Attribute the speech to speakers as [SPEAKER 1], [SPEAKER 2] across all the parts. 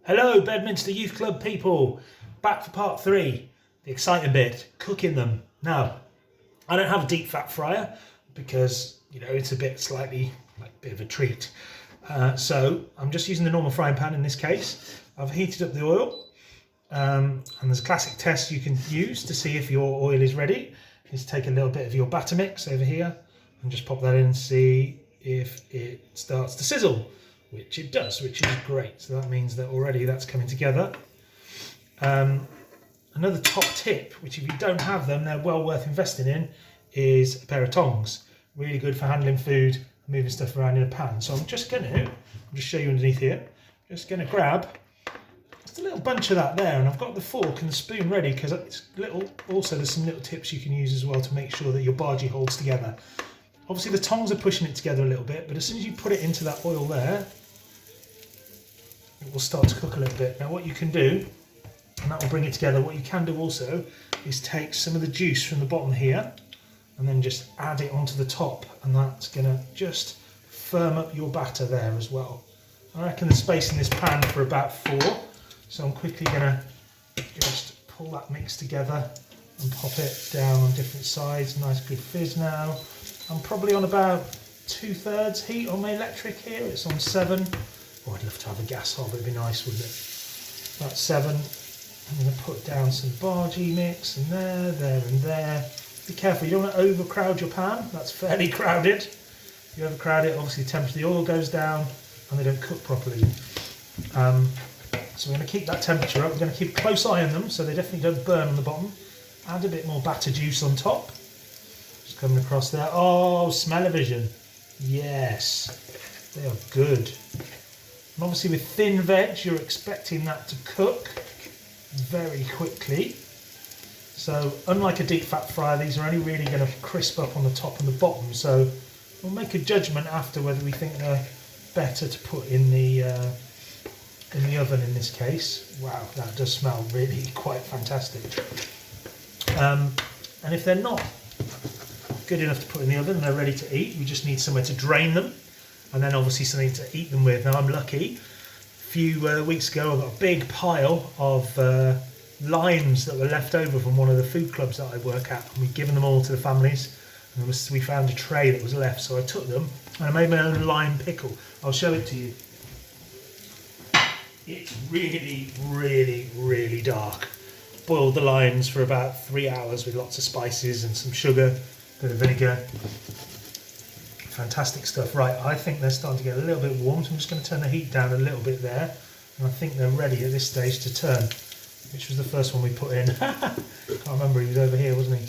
[SPEAKER 1] Hello Bedminster Youth Club people, back for part 3, the exciting bit, cooking them. Now, I don't have a deep fat fryer because, it's a bit slightly, like a bit of a treat. So I'm just using the normal frying pan in this case. I've heated up the oil and there's a classic test you can use to see if your oil is ready. Is take a little bit of your batter mix over here and just pop that in and see if it starts to sizzle. Which it does, which is great. So that means that already that's coming together. Another top tip, which if you don't have them, they're well worth investing in, is a pair of tongs. Really good for handling food, moving stuff around in a pan. So I'm just show you underneath here. Just going to grab just a little bunch of that there, and I've got the fork and the spoon ready because it's little. Also, there's some little tips you can use as well to make sure that your bhaji holds together. Obviously the tongs are pushing it together a little bit, but as soon as you put it into that oil there, it will start to cook a little bit. Now what you can do, and that will bring it together, what you can do also is take some of the juice from the bottom here and then just add it onto the top, and that's going to just firm up your batter there as well. I reckon the space in this pan for about 4, so I'm quickly going to just pull that mix together and pop it down on different sides. Nice good fizz now. I'm probably on about 2/3 heat on my electric here. It's on 7. Oh, I'd love to have a gas hob, it'd be nice, wouldn't it? About 7. I'm going to put down some bhaji mix and there and there. Be careful, you don't want to overcrowd your pan. That's fairly crowded. If you overcrowd it, obviously the temperature of the oil goes down and they don't cook properly. So we're going to keep that temperature up. We're going to keep a close eye on them so they definitely don't burn on the bottom. Add a bit more batter juice on top. Coming across there. Oh, smell-o-vision. Yes, they are good. And obviously with thin veg, you're expecting that to cook very quickly. So unlike a deep fat fryer, these are only really going to crisp up on the top and the bottom. So we'll make a judgment after whether we think they're better to put in the oven in this case. Wow, that does smell really quite fantastic. And if they're not good enough to put in the oven and they're ready to eat, we just need somewhere to drain them and then obviously something to eat them with. Now I'm lucky, a few weeks ago I got a big pile of limes that were left over from one of the food clubs that I work at, and we'd given them all to the families, and we found a tray that was left, so I took them and I made my own lime pickle. I'll show it to you. It's really, really, really dark. Boiled the limes for about 3 hours with lots of spices and some sugar, bit of vinegar. Fantastic stuff. Right, I think they're starting to get a little bit warm, so I'm just going to turn the heat down a little bit there, and I think they're ready at this stage to turn. Which was the first one we put in? Can't remember, he was over here, wasn't he? I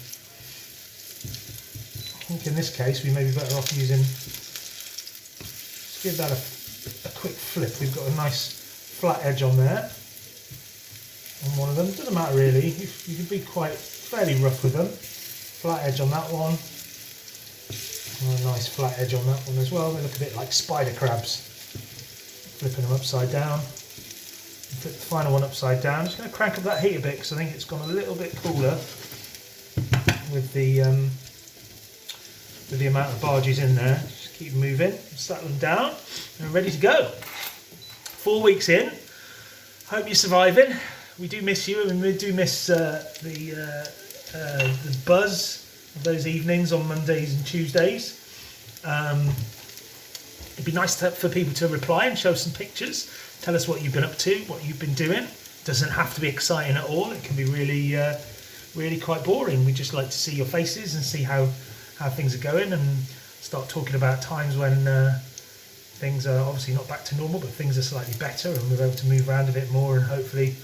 [SPEAKER 1] think in this case we may be better off using, let's give that a quick flip. We've got a nice flat edge on there on one of them. Doesn't matter really, you can be quite fairly rough with them. Flat edge on that one, and a nice flat edge on that one as well. They look a bit like spider crabs. Flipping them upside down. Flip the final one upside down. Just going to crank up that heat a bit because I think it's gone a little bit cooler with the amount of bhajis in there. Just keep moving, settle them down, and we're ready to go. 4 weeks in. Hope you're surviving. We do miss you, and we do miss the buzz of those evenings on Mondays and Tuesdays. It'd be nice for people to reply and show some pictures. Tell us what you've been up to, what you've been doing. Doesn't have to be exciting at all. It can be really, really quite boring. We just like to see your faces and see how things are going, and start talking about times when things are obviously not back to normal, but things are slightly better, and we're able to move around a bit more and hopefully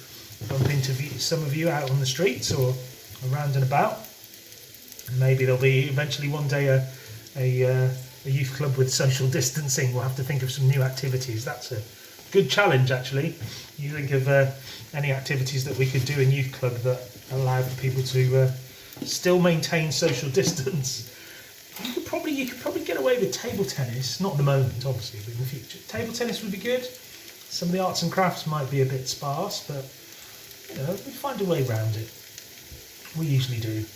[SPEAKER 1] bump into some of you out on the streets or around and about. And maybe there'll be eventually one day a youth club with social distancing. We'll have to think of some new activities. That's a good challenge actually. You think of any activities that we could do in youth club that allow for people to still maintain social distance. You could probably get away with table tennis, not at the moment obviously, but in the future. Table tennis would be good. Some of the arts and crafts might be a bit sparse, but we find a way around it. We usually do.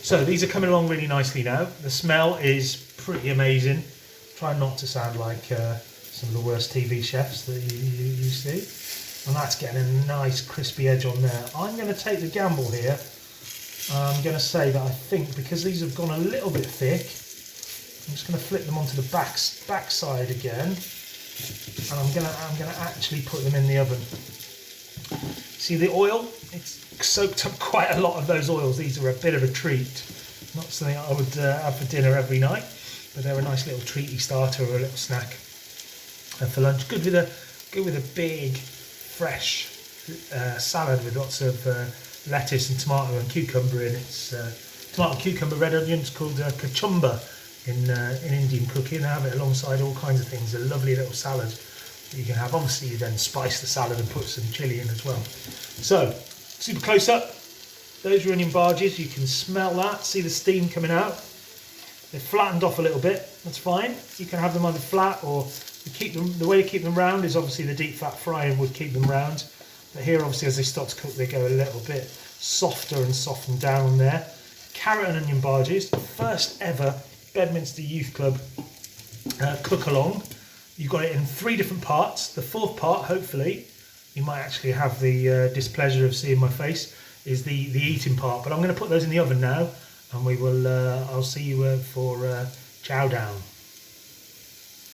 [SPEAKER 1] So these are coming along really nicely now. The smell is pretty amazing. Try not to sound like some of the worst TV chefs that you see. and that's getting a nice crispy edge on there. I'm going to take the gamble here. I'm going to say that I think because these have gone a little bit thick, I'm just going to flip them onto the back side again, and I'm going to actually put them in the oven. See the oil? It's soaked up quite a lot of those oils. These are a bit of a treat. Not something I would have for dinner every night, but they're a nice little treaty starter or a little snack for lunch. Good with a big, fresh salad with lots of lettuce and tomato and cucumber in it. It's tomato, cucumber, red onions, called kachumba in Indian cooking. They have it alongside all kinds of things. A lovely little salad that you can have. Obviously, you then spice the salad and put some chilli in as well. So, super close up. Those are onion bhajis. You can smell that. See the steam coming out. They're flattened off a little bit. That's fine. You can have them either flat, or you keep them. The way to keep them round is obviously the deep fat frying would keep them round. But here, obviously, as they start to cook, they go a little bit softer and soften down there. Carrot and onion bhajis, the first ever Bedminster Youth Club cook along. You've got it in 3 different parts. The 4th part, hopefully, you might actually have the displeasure of seeing my face, is the eating part. But I'm going to put those in the oven now, and we will. I'll see you for chow down.